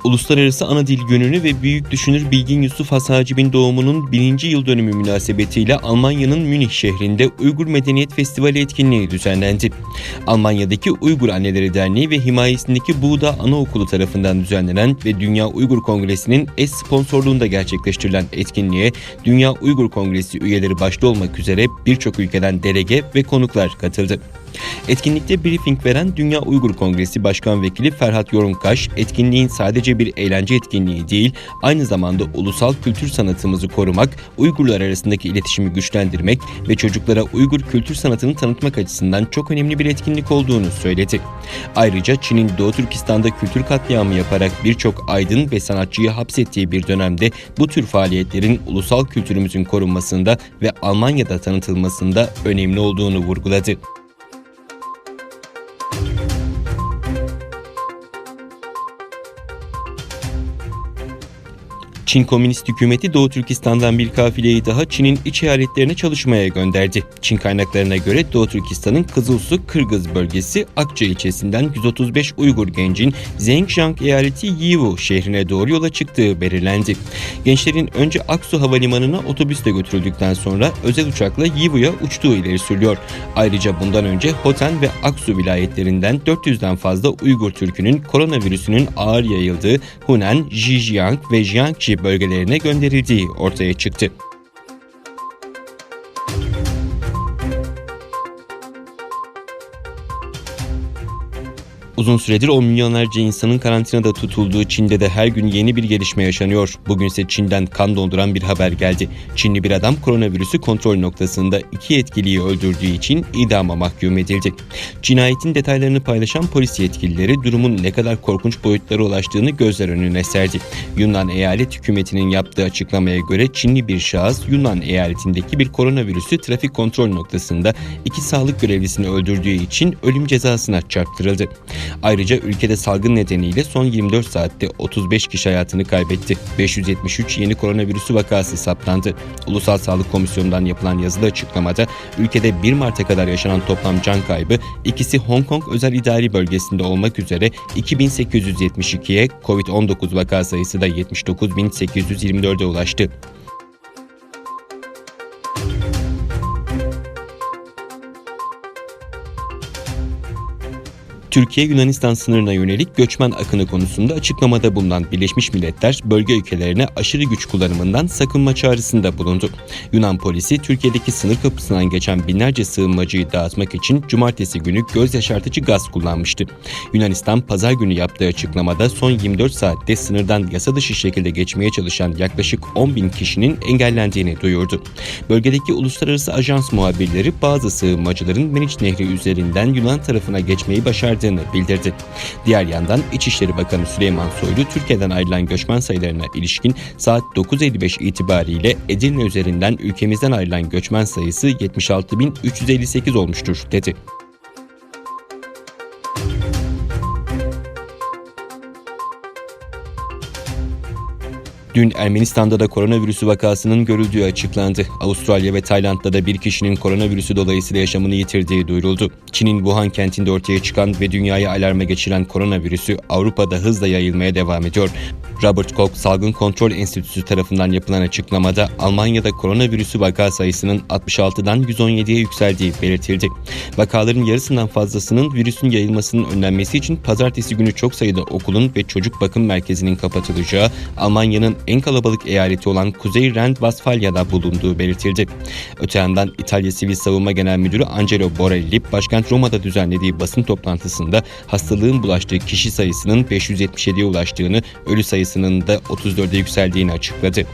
Uluslararası Ana Dil Günü'nü ve büyük düşünür Bilgin Yusuf Hacıb'in doğumunun 1000. yıl dönümü münasebetiyle Almanya'nın Münih şehrinde Uygur Medeniyet Festivali etkinliği düzenlendi. Almanya'daki Uygur Anneleri Derneği ve himayesindeki Buğda Anaokulu tarafından düzenlenen ve Dünya Uygur Kongresi'nin eş sponsorluğunda gerçekleştirilen etkinliğe Dünya Uygur Kongresi üyeleri başta olmak üzere birçok ülkeden delege ve konuklar katıldı. Etkinlikte briefing veren Dünya Uygur Kongresi Başkan Vekili Ferhat Yorunkaş, etkinliğin sadece bir eğlence etkinliği değil, aynı zamanda ulusal kültür sanatımızı korumak, Uygurlar arasındaki iletişimi güçlendirmek ve çocuklara Uygur kültür sanatını tanıtmak açısından çok önemli bir etkinlik olduğunu söyledi. Ayrıca Çin'in Doğu Türkistan'da kültür katliamı yaparak birçok aydın ve sanatçıyı hapsettiği bir dönemde bu tür faaliyetlerin ulusal kültürümüzün korunmasında ve Almanya'da tanıtılmasında önemli olduğunu vurguladı. Çin Komünist Hükümeti Doğu Türkistan'dan bir kafileyi daha Çin'in iç eyaletlerine çalışmaya gönderdi. Çin kaynaklarına göre Doğu Türkistan'ın Kızılsu Kırgız bölgesi Akça ilçesinden 135 Uygur gencin Zhejiang eyaleti Yiwu şehrine doğru yola çıktığı belirlendi. Gençlerin önce Aksu Havalimanı'na otobüsle götürüldükten sonra özel uçakla Yiwu'ya uçtuğu ileri sürülüyor. Ayrıca bundan önce Hotan ve Aksu vilayetlerinden 400'den fazla Uygur Türk'ünün koronavirüsünün ağır yayıldığı Hunan, Zhejiang ve Jiangxi bölgelerine gönderildiği ortaya çıktı. Uzun süredir 10 milyonlarca insanın karantinada tutulduğu Çin'de de her gün yeni bir gelişme yaşanıyor. Bugün ise Çin'den kan donduran bir haber geldi. Çinli bir adam koronavirüsü kontrol noktasında 2 yetkiliyi öldürdüğü için idama mahkum edildi. Cinayetin detaylarını paylaşan polis yetkilileri durumun ne kadar korkunç boyutlara ulaştığını gözler önüne serdi. Yunan eyalet hükümetinin yaptığı açıklamaya göre Çinli bir şahıs Yunan eyaletindeki bir koronavirüsü trafik kontrol noktasında 2 sağlık görevlisini öldürdüğü için ölüm cezasına çarptırıldı. Ayrıca ülkede salgın nedeniyle son 24 saatte 35 kişi hayatını kaybetti. 573 yeni koronavirüsü vakası saptandı. Ulusal Sağlık Komisyonu'ndan yapılan yazılı açıklamada ülkede 1 Mart'a kadar yaşanan toplam can kaybı ikisi Hong Kong özel idari bölgesinde olmak üzere 2872'ye, Covid-19 vaka sayısı da 79.824'e ulaştı. Türkiye Yunanistan sınırına yönelik göçmen akını konusunda açıklamada bulunan Birleşmiş Milletler bölge ülkelerine aşırı güç kullanımından sakınma çağrısında bulundu. Yunan polisi Türkiye'deki sınır kapısından geçen binlerce sığınmacıyı dağıtmak için cumartesi günü göz yaşartıcı gaz kullanmıştı. Yunanistan pazar günü yaptığı açıklamada son 24 saatte sınırdan yasa dışı şekilde geçmeye çalışan yaklaşık 10.000 kişinin engellendiğini duyurdu. Bölgedeki uluslararası ajans muhabirleri bazı sığınmacıların Meriç Nehri üzerinden Yunan tarafına geçmeyi başardığını bildirdi. Diğer yandan İçişleri Bakanı Süleyman Soylu, Türkiye'den ayrılan göçmen sayılarına ilişkin saat 9.55 itibariyle Edirne üzerinden ülkemizden ayrılan göçmen sayısı 76.358 olmuştur dedi. Dün Ermenistan'da da koronavirüsü vakasının görüldüğü açıklandı. Avustralya ve Tayland'da da bir kişinin koronavirüsü dolayısıyla yaşamını yitirdiği duyuruldu. Çin'in Wuhan kentinde ortaya çıkan ve dünyayı alarma geçiren koronavirüsü Avrupa'da hızla yayılmaya devam ediyor. Robert Koch Salgın Kontrol Enstitüsü tarafından yapılan açıklamada Almanya'da koronavirüsü vaka sayısının 66'dan 117'ye yükseldiği belirtildi. Vakaların yarısından fazlasının virüsün yayılmasının önlenmesi için pazartesi günü çok sayıda okulun ve çocuk bakım merkezinin kapatılacağı, Almanya'nın en kalabalık eyaleti olan Kuzey Ren-Vestfalya'da bulunduğu belirtildi. Öte yandan İtalya Sivil Savunma Genel Müdürü Angelo Borelli, başkent Roma'da düzenlediği basın toplantısında hastalığın bulaştığı kişi sayısının 577'ye ulaştığını, ölü sayısının da 34'e yükseldiğini açıkladı.